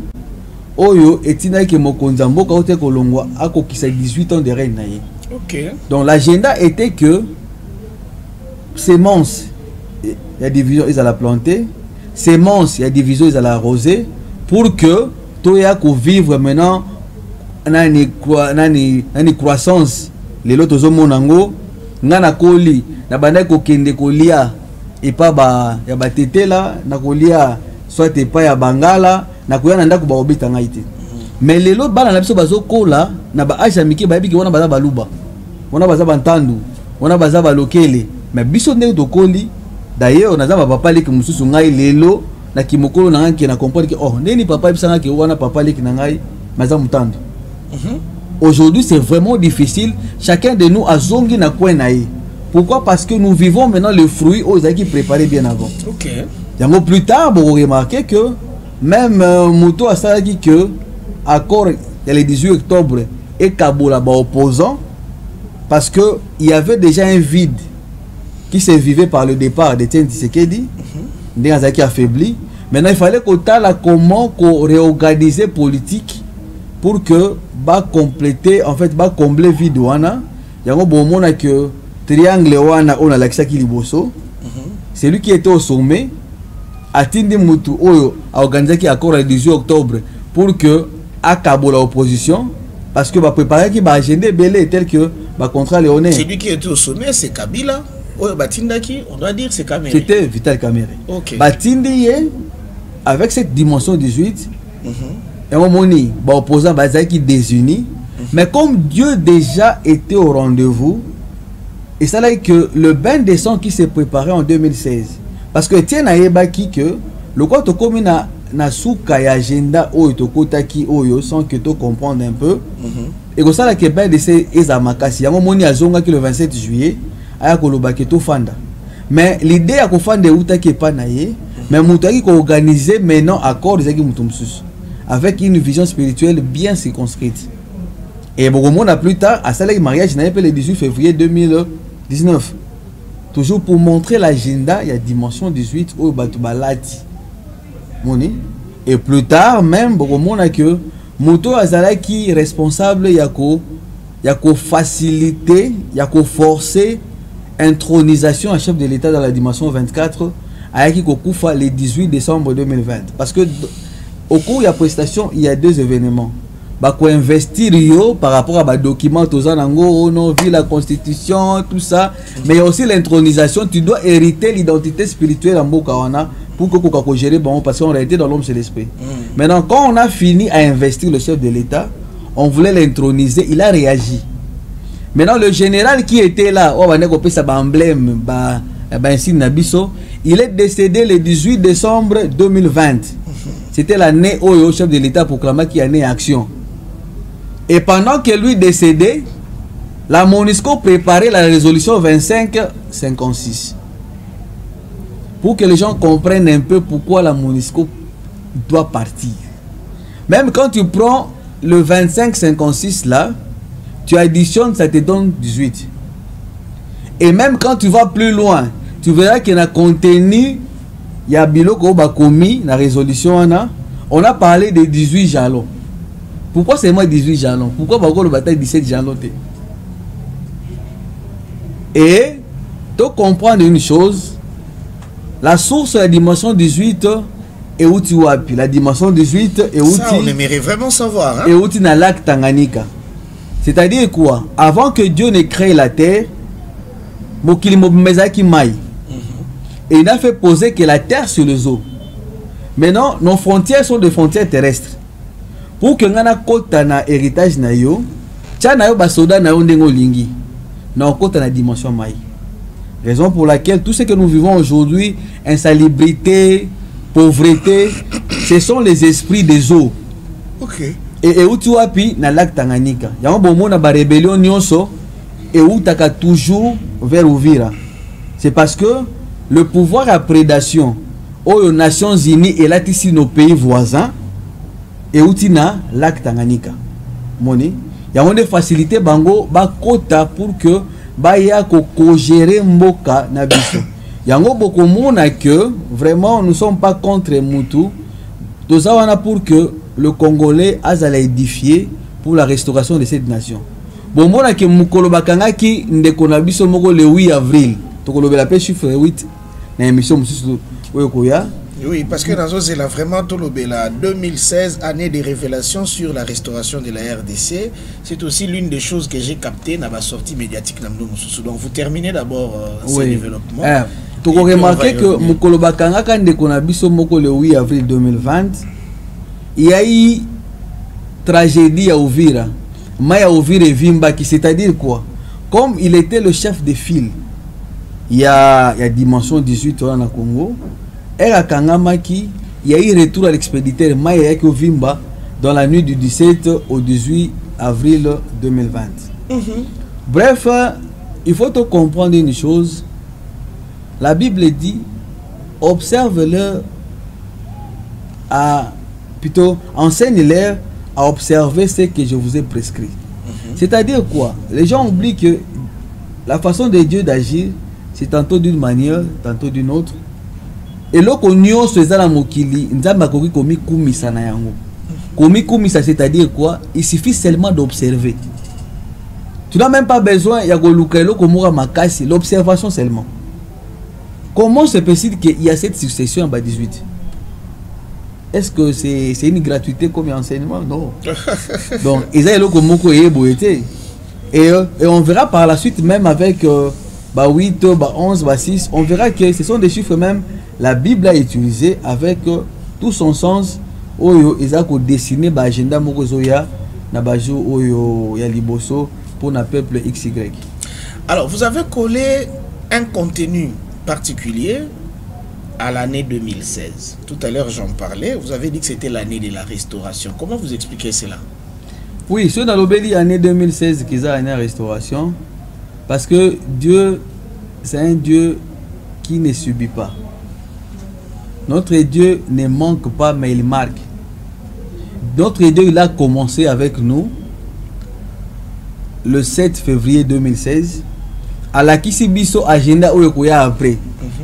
Speaker 2: oyo etina ki mokonza mboka ote kolongwa akokisa 18 ans de règne na ye.
Speaker 1: OK.
Speaker 2: Donc l'agenda était que sémence il y a division ils allaient la planter, sémence il y a division ils allaient arroser pour que toya ko vivre maintenant nani croissance les lots tozo monango ngana koli na banda ko kende kolia et pas ba ya batete là na kolia soit et pas ya bangala na koya na ndako ba obita ngaite mais les lots bana na biso bazo kola na ba aja miki ba biki wana baza baluba wana baza bantandu wana baza balokele mais biso ndeko to koli d'ailleurs na za ba papa leki mususu ngai lelo na kimokolo na ngai na comprendre que oh neni papa bisanga ke wana papa leki na ngai maza mutandu. Aujourd'hui, c'est vraiment difficile. Chacun de nous a zongi na coin naï. Pourquoi? Parce que nous vivons maintenant le fruit aux qui préparé bien avant.
Speaker 1: OK.
Speaker 2: Yango plus tard, vous remarquez que même Muto a ça dit que accord le 18 octobre et Kabola ba opposant parce que il y avait déjà un vide qui se vivait par le départ de Etienne Tshisekedi. Ndenge qui affaibli. Maintenant, il fallait qu'on tala comment qu'on réorganiser politique pour que ba compléter en fait ba combler vide wana. Yango bomona que triangle wana on a l'accès qui liboso. C'est lui qui était au sommet. Atindi mutu oyo a organisé qui accord le 18 octobre pour que akabola opposition parce que va préparer qui va agenda belé tel que va contrat léonais.
Speaker 1: C'est lui qui était au sommet, c'est Kabila. Oyo batindaki, on doit dire c'est Kamere.
Speaker 2: C'était Vital Kamere.
Speaker 1: OK.
Speaker 2: Batindi avec cette dimension 18. Et on moni ba opposant bazaki qui désuni. Mais comme Dieu déjà était au rendez-vous, et ça là que le bain des sangs qui s'est préparé en 2016. Parce que tiens na yebaki que le quoi to komi na souka ya agenda oyo to kotaki oyo sans que to comprendre un peu. Et que ça là que bain de ces ezamakasi. Yango moni azonga ki le 27 juillet aya kolobaki to fanda. Mais l'idée à kofanda uta ki pa na ye, mais mutaki ko organiser maintenant accord ezaki mutu mususu avec une vision spirituelle bien circonscrite. Et beaucoup de monde plus tard à ça le mariage n'a pas le 18 février 2019. Toujours pour montrer l'agenda, il y a dimension 18 au Batubalati. Et plus tard, même, beaucoup de monde a que Moto Azala qui est responsable, il y a qu'au faciliter, il y a qu'au forcer intronisation à chef de l'État dans la dimension 24, avec qui Koufa le 18 décembre 2020. Parce que au cours de la prestation, il y a deux événements. Bako investir yo par rapport à documents tozanango non vu la constitution tout ça mais aussi l'intronisation tu dois hériter l'identité spirituelle en Bokawana pour que tu gérer bon parce qu'en réalité dans l'homme c'est l'esprit. Maintenant quand on a fini à investir le chef de l'État, on voulait l'introniser, il a réagi. Maintenant le général qui était là, on va dire sa emblème insigne Nabiso, il est décédé le 18 décembre 2020. C'était l'année où le chef de l'État proclama qu'il y a né action. Et pendant que lui décédait, la MONUSCO préparait la résolution 2556. Pour que les gens comprennent un peu pourquoi la MONUSCO doit partir. Même quand tu prends le 2556 là, tu additionnes, ça te donne 18. Et même quand tu vas plus loin, tu verras qu'il y a contenu, il y a biloko bakomi, la résolution on a parlé de 18 jalons. Pourquoi c'est moi 18 jalons? Pourquoi le bataille 17 jalons? Et tu comprends une chose, La source de la dimension 18 est outi wapi. La dimension 18 est outi.
Speaker 1: Ça, on aimerait vraiment savoir. Hein?
Speaker 2: Et outi na lac Tanganyika. C'est-à-dire quoi? Avant que Dieu ne crée la terre, Mokili Mobmezaki Mai. Et il a fait poser que la terre sur les eaux. Maintenant, nos frontières sont des frontières terrestres. Pour que nous ayons un héritage, nous avons un soldat lingi. Nous avons une dimension Mai. Raison pour laquelle tout ce que nous vivons aujourd'hui, insalubrité, pauvreté, ce sont les esprits des eaux.
Speaker 1: Ok.
Speaker 2: Et où tu as pu dans le lac Tanganyika. Il y a un bon moment de rébellion nyonso et où tu as toujours vers Uvira. C'est parce que le pouvoir à prédation aux Nations Unies et là ici nos pays voisins et où tu as le lac Tanganyika. Moni, il y a une facilité bango ba quota pour que ba ya ko gérer mboka na biso. Il y a beaucoup mona que vraiment nous ne sommes pas contre Moutou. Tout ça on a pour que le Congolais a édifié pour la restauration de cette nation. Bon, moi, que Mukolo Bakanga qui ndekona biso moko le 8 avril. Tokolo bela pe chiffre 8 na émission mususu oyokoya.
Speaker 1: Oui, parce que dans c'est là vraiment tout le bela 2016 année de révélation sur la restauration de la RDC. C'est aussi l'une des choses que j'ai capté dans la sortie médiatique namdo mususu. Donc vous terminez d'abord ce développement.
Speaker 2: Toko remarquer que Mukolo Bakanga quand ndekona biso moko le 8 avril 2020. Il y a eu tragédie à Uvira. Maya Uvira et Vimba, c'est-à-dire quoi? Comme il était le chef de file, il y a dimension 18 au Congo, et à Kangamaki, il y a eu retour à l'expéditeur Maya Vimba dans la nuit du 17 au 18 avril 2020. Bref, il faut comprendre une chose. La Bible dit, observe-le à... Plutôt, enseigne-leur à observer ce que je vous ai prescrit. C'est-à-dire quoi? Les gens oublient que la façon de Dieu d'agir, c'est tantôt d'une manière, tantôt d'une autre. Et là, qu'on y a ce zalamokili, c'est-à-dire quoi? Il suffit seulement d'observer. Tu n'as même pas besoin, l'observation seulement. Comment se peut-il qu'il y a cette succession en bas 18? Est-ce que c'est une gratuité comme enseignement? Non. Donc, ils ont et on verra par la suite, même avec 8, 11, 6, on verra que ce sont des chiffres même la Bible a utilisé avec tout son sens. Ils ont dessiné l'agenda pour le peuple XY.
Speaker 1: Alors, vous avez collé un contenu particulier à l'année 2016. Tout à l'heure, j'en parlais. Vous avez dit que c'était l'année de la restauration. Comment vous expliquez cela?
Speaker 2: Oui, c'est dans l'année 2016 qu'ils ont l'année de la restauration. Parce que Dieu, c'est un Dieu qui ne subit pas. Notre Dieu ne manque pas, mais il marque. Notre Dieu, il a commencé avec nous le 7 février 2016. À la Kisibiso agenda oyokoya après.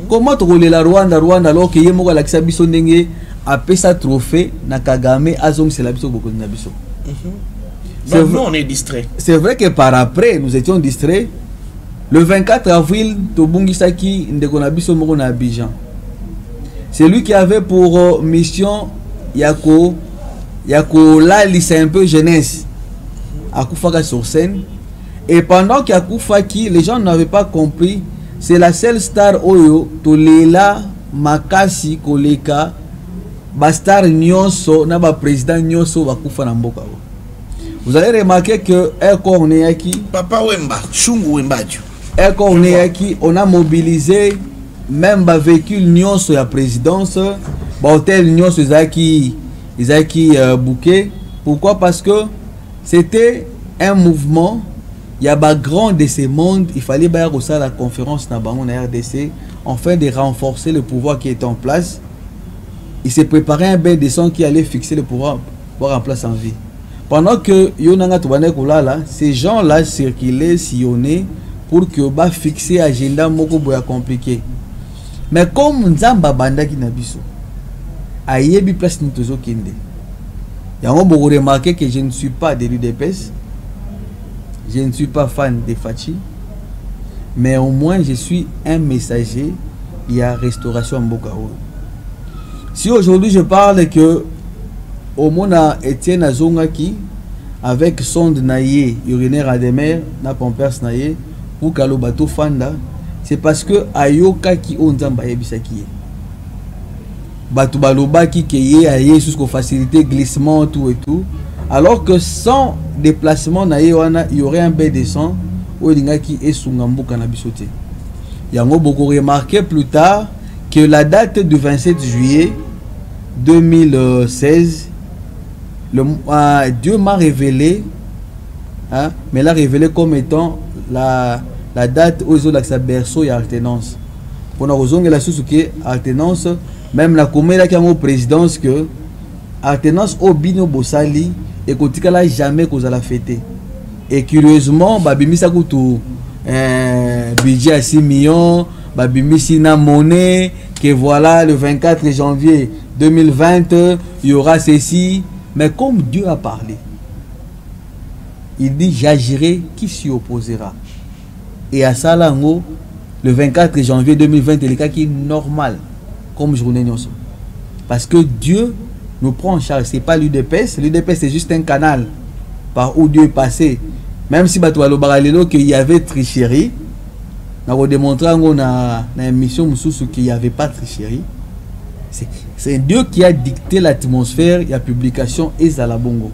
Speaker 2: Comment tu roules la Rwanda alors que yemo la Kisabiso ndenge a sa trophée na Kagame azong c'est la biso beaucoup na biso.
Speaker 1: Nous on est distrait.
Speaker 2: C'est vrai que par après nous étions distraits. Le 24 avril Tobungisaki ndeko na biso moko na Abidjan. C'est lui qui avait pour mission Yako là c'est un peu jeunesse à Koufaka sur scène. Et pendant qu'il y a Koufaki, les gens n'avaient pas compris. C'est la seule star Oyo, Tolela, Makasi, Koleka, Bastar Nyonso, Naba président Nyonso, Bakoufa Namboka. Vous allez remarquer que
Speaker 1: Papa Wemba, Chungu Wemba,
Speaker 2: on a mobilisé même le véhicule Nyonso à la présidence, l'hôtel Nyonso Isaki Bouquet. Pourquoi? Parce que c'était un mouvement. Il y a un grand de ces mondes, il fallait faire la conférence dans la RDC, afin de renforcer le pouvoir qui était en place. Il s'est préparé un bain de sang qui allait fixer le pouvoir en place en vie. Pendant que ces gens-là circulaient, sillonnaient, pour que fixer l'agenda moko boya compliqué. Mais comme Nzamba Banda qui n'a biso, ayebi place nitozo kinde. Il y a beaucoup remarqué que je ne suis pas de l'UDPS. Je ne suis pas fan de Fachi, mais au moins je suis un messager il y a restauration en Bokao. Si aujourd'hui je parle que au monde Etienne Azongaki avec sonde naïe urinaire à des mers na pampers naïe pour kalo bateau fanda, c'est parce que ayoka ki onzamba yebisaki bateau baloba ki keye aye sous faciliter glissement tout et tout, alors que sans déplacement naïe wana il y aurait un bain de sang où l'ingaki est sungambuka na bisote. Yango beaucoup remarqué plus tard que la date du 27 juillet 2016, Dieu m'a révélé, hein, mais l'a révélé comme étant la date où ils ont sa berceau et alternance. Pour nous raison la source qui est alternance, même la commune qui a mon présidence que alternance au bino bossali et qu'on là jamais qu'on a la fêter. Et curieusement, babimi ça coûte budget à 6 millions, babimi sina monnaie que voilà le 24 janvier 2020 il y aura ceci. Mais comme Dieu a parlé, il dit j'agirai qui s'y opposera. Et à ça là, le 24 janvier 2020 il est cas qui est normal comme journée. Parce que Dieu nous prend en charge. Ce n'est pas l'UDPS. L'UDPS c'est juste un canal par où Dieu est passé. Même si qu'il y avait tricherie, on a démontré dans une mission qu'il n'y avait pas de tricherie. C'est Dieu qui a dicté l'atmosphère et la publication et Zalabongo.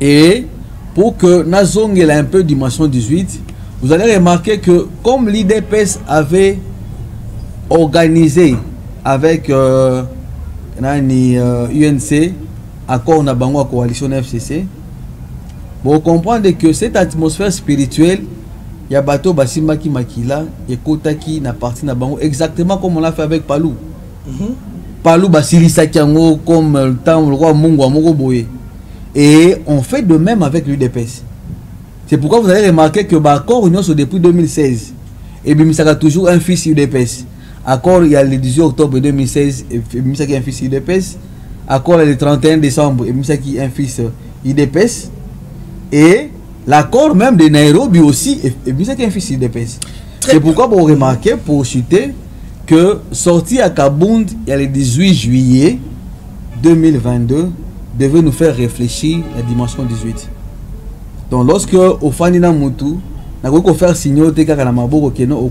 Speaker 2: Et pour que Nazong ait un peu dimension 18, vous allez remarquer que comme l'IDPS avait organisé avec UNC, accord na bango coalition FCC, vous comprenez que cette atmosphère spirituelle, il y a bateau Basima qui makila et Kota qui n'a parti na bango exactement comme on l'a fait avec Palou. Palou Basilisa Kiango comme le temps le roi Mungo Amogo Boye. Et on fait de même avec l'UDPS. C'est pourquoi vous allez remarquer que l'accord union depuis 2016 et Bimisaka toujours un fils UDPS. Accord il y a le 18 octobre 2016 et Bimisaka un fils UDPS. Accord le 31 décembre et Bimisaka un fils UDPS. Et l'accord même de Nairobi aussi et Bimisaka un fils UDPS. C'est pourquoi vous remarquez pour chuter que sorti à Kabound il y a le 18 juillet 2022 devait nous faire réfléchir la dimension 18. Donc lorsque au Fanina Moutou, nous avons faire signer au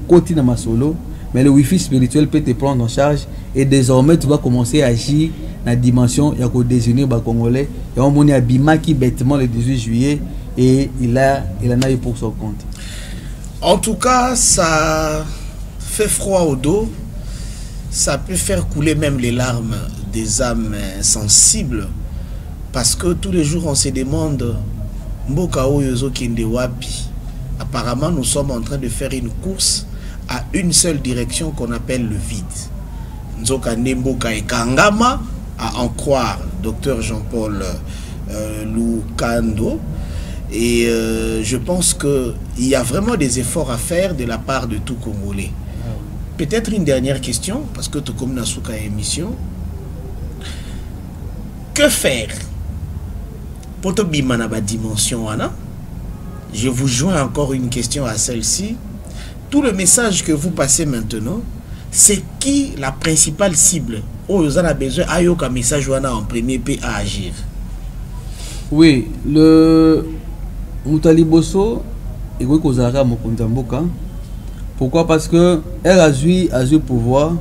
Speaker 2: côté de ma solo, mais le wifi spirituel peut te prendre en charge et désormais tu vas commencer à agir dans la dimension il y a qu'au désigner bas congolais et on m'a Bima qui bêtement le 18 juillet et il en a eu pour son compte.
Speaker 1: En tout cas, ça fait froid au dos. Ça peut faire couler même les larmes des âmes sensibles. Parce que tous les jours, on se demande Mboka Oyozo Kinde Wapi. Apparemment, nous sommes en train de faire une course à une seule direction qu'on appelle le vide. Nzoka Nemboka et Kangama, à en croire Dr Jean-Paul Lukando. Et je pense qu'il y a vraiment des efforts à faire de la part de tout Congolais. Peut-être une dernière question, parce que tout comme Nasuka émission. Que faire pour te bimanaba dimension Anna? Je vous joins encore une question à celle-ci. Tout le message que vous passez maintenant, c'est qui la principale cible? Oh, vous en avez besoin ayoka message Wana en premier P à agir.
Speaker 2: Oui, le Moutaliboso et Kozara Mokonzamboka. Pourquoi? Parce que elle a eu pouvoir.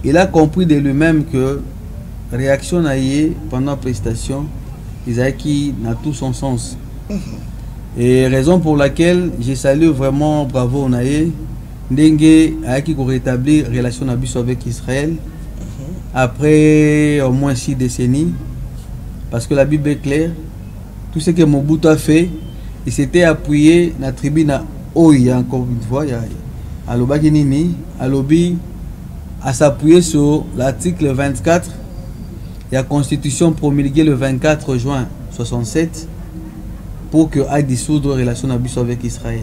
Speaker 2: Il a compris de lui-même que réaction naïe pendant la prestation, Isaki n'a tout son sens. Et raison pour laquelle je salue vraiment bravo Naïe. Ndenge a qui rétablir relation avec Israël après au moins 6 décennies. Parce que la Bible est claire. Tout ce que Mobutu a fait, il s'était appuyé dans la tribune Oya, encore une fois, à l'Obaginini, à l'Obi, à s'appuyer sur l'article 24 et la Constitution promulguée le 24 juin 67 pour que aille dissoudre relation avec Israël.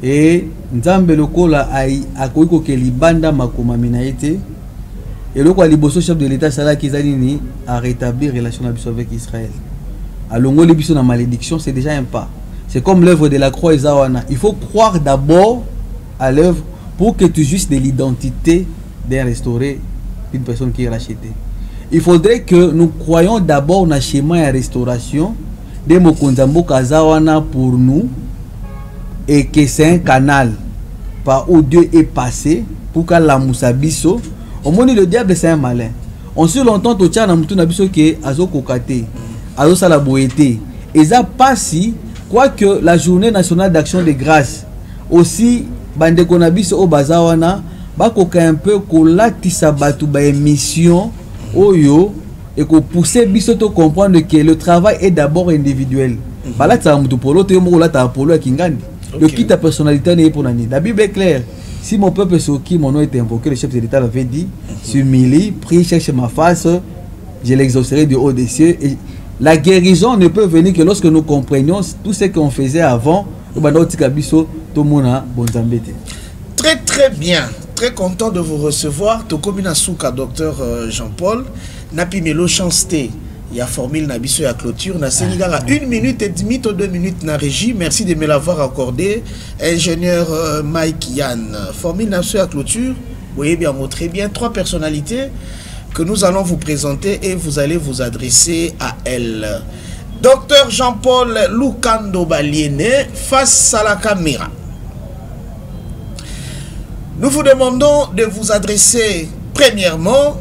Speaker 2: Et Nzambe lokola a koiko ke libanda makoma minaite et le liboso chef de l'État Salah Kizanini a rétabli relation avec Israël. Alongo libiso na malédiction, c'est déjà un pas. C'est comme l'œuvre de la croix Ezawana. Il faut croire d'abord à l'œuvre pour que tu juges de l'identité d'un restaurant, d'une personne qui est rachetée. Il faudrait que nous croyons d'abord dans le schéma de restauration de Mokonzambo Kazawana pour nous et que c'est un canal par où Dieu est passé pour que la Moussabiso. Au moins, le diable c'est un malin. On se longtemps au tchana mutu nabiso ke azo kokate, azo sala boété. Et ça passe quoique la journée nationale d'action de grâce aussi bande konabiso au bazawana bakoka un peu kolatisa batu ba émission oyo et ko pousser biso to comprendre que le travail est d'abord individuel. Bala ta mutu polo te mo la ta polo kingandi. Le qui ta personnalité n'est pour nani. La Bible est claire. Si mon peuple sur qui mon nom est invoqué, le chef de l'État l'avait dit, s'humilie, prie, cherche ma face, je l'exaucerai du haut des cieux. Et la guérison ne peut venir que lorsque nous comprenions tout ce qu'on faisait avant.
Speaker 1: Très très bien, très content de vous recevoir. Tokomina Souka, docteur Jean-Paul, Napi Melo Chancete. Il y a formule Nabiso à clôture. Na Sénégal 1 minute et demie, 2 minutes na régie. Merci de me l'avoir accordé. Ingénieur Mike Yann. Formule Nabiso à clôture. Vous voyez bien, très bien. 3 personnalités que nous allons vous présenter et vous allez vous adresser à elles. Docteur Jean-Paul Lukando Baliene, face à la caméra. Nous vous demandons de vous adresser premièrement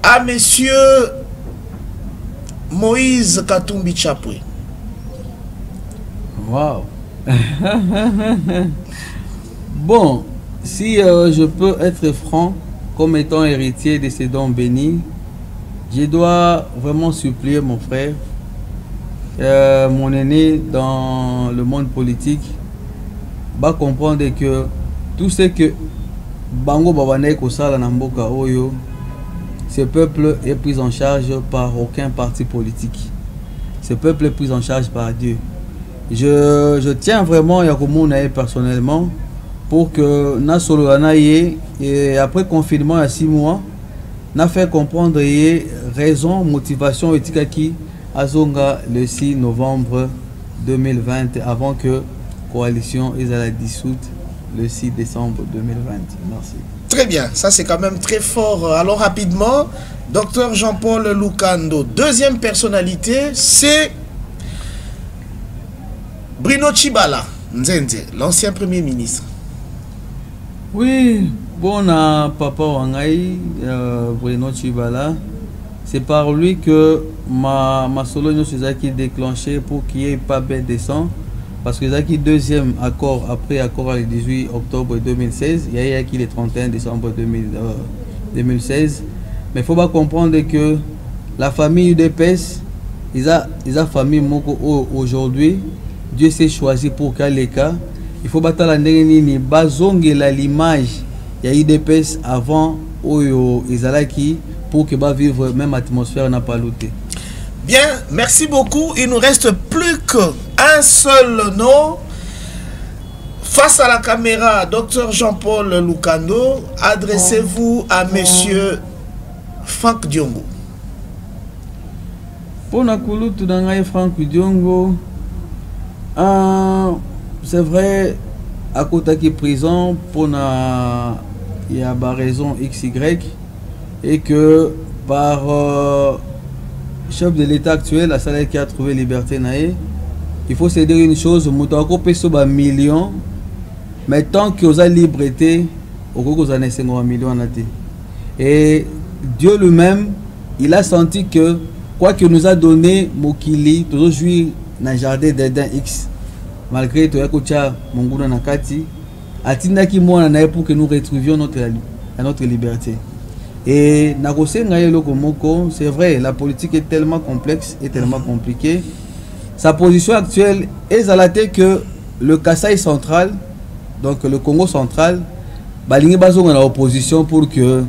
Speaker 1: à monsieur Moïse Katumbi Chapwe.
Speaker 2: Wow. Bon, si je peux être franc, comme étant héritier de ces dons bénis, je dois vraiment supplier mon frère, mon aîné dans le monde politique, va comprendre que tout ce que Bango Babane Kosala Namboka Oyo, ce peuple est pris en charge par aucun parti politique. Ce peuple est pris en charge par Dieu. Je tiens vraiment Yakoumounae personnellement pour que Nasolanaye, et après confinement à 6 mois, n'a fait comprendre raison, motivation et qui Azonga le 6 novembre 2020 avant que la coalition est à la dissoute le 6 décembre 2020. Merci.
Speaker 1: Très bien, ça c'est quand même très fort. Alors rapidement, docteur Jean-Paul Lukando, deuxième personnalité, c'est Bruno Tshibala Nzenze, l'ancien premier ministre.
Speaker 2: Oui, bon, papa Wangai, Bruno Tshibala, c'est par lui que ma solo qui déclenché pour qu'il n'y ait pas bête descend. Parce que c'est le deuxième accord, après accord le 18 octobre 2016, il y a eu le 31 décembre 2016. Mais il faut pas comprendre que la famille UDPS, ils ont famille Moko aujourd'hui, Dieu s'est choisi pour qu'à les cas. Il faut battre la nérénie, bazonge l'image, il y a UDPS avant Oyo Izalaki pour que va vivre même atmosphère n'a pas looté.
Speaker 1: Bien, merci beaucoup. Il nous reste plus qu'un seul nom. Face à la caméra, docteur Jean-Paul Lukando, adressez-vous à monsieur Franck Diongo.
Speaker 2: Pour Nakulu, tout dans Franck Diongo, c'est vrai, à côté de prison, il y a une raison XY, et que par chef de l'État actuel, la salle qui a trouvé liberté, il faut se dire une chose, Moutako peut sur un million, mais tant que vous avez liberté, vous avez 50 millions. Et Dieu lui-même, il a senti que quoi qu'il nous a donné, Mokili, toujours jouir dans le jardin d'Eden X, malgré tout Yakocha, Monguna Nakati, Atinaki moi pour que nous retrouvions notre liberté. Et c'est vrai, la politique est tellement complexe et tellement compliquée. Sa position actuelle est à la tête que le Kasaï central, donc le Congo central, balingi bazonga en opposition pour que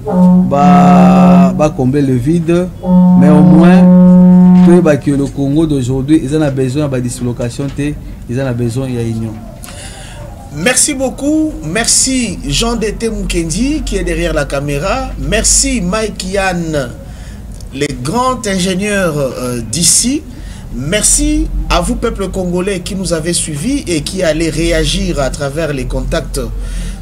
Speaker 2: combler le vide, mais au moins que le Congo d'aujourd'hui, ils en ont besoin de dislocation, ils en ont besoin de union.
Speaker 1: Merci beaucoup. Merci Jean-Dété Mukendi qui est derrière la caméra. Merci Mike Yann, le grand ingénieur d'ici. Merci à vous, peuple congolais, qui nous avez suivis et qui allez réagir à travers les contacts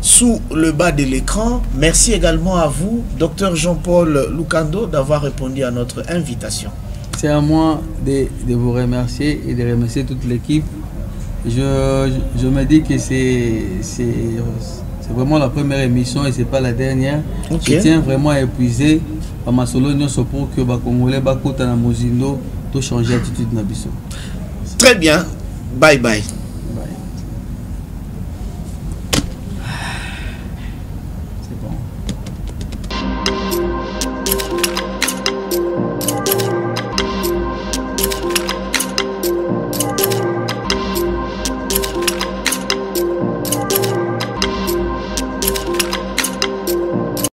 Speaker 1: sous le bas de l'écran. Merci également à vous, Dr Jean-Paul Lukando, d'avoir répondu à notre invitation.
Speaker 2: C'est à moi de vous remercier et de remercier toute l'équipe. Je me dis que c'est vraiment la première émission et c'est pas la dernière.
Speaker 1: Okay.
Speaker 2: Je tiens vraiment à épuiser à ma solo pour que les Congolais bakota na mozindo to changer attitude na biso.
Speaker 1: Très bien. Bye bye.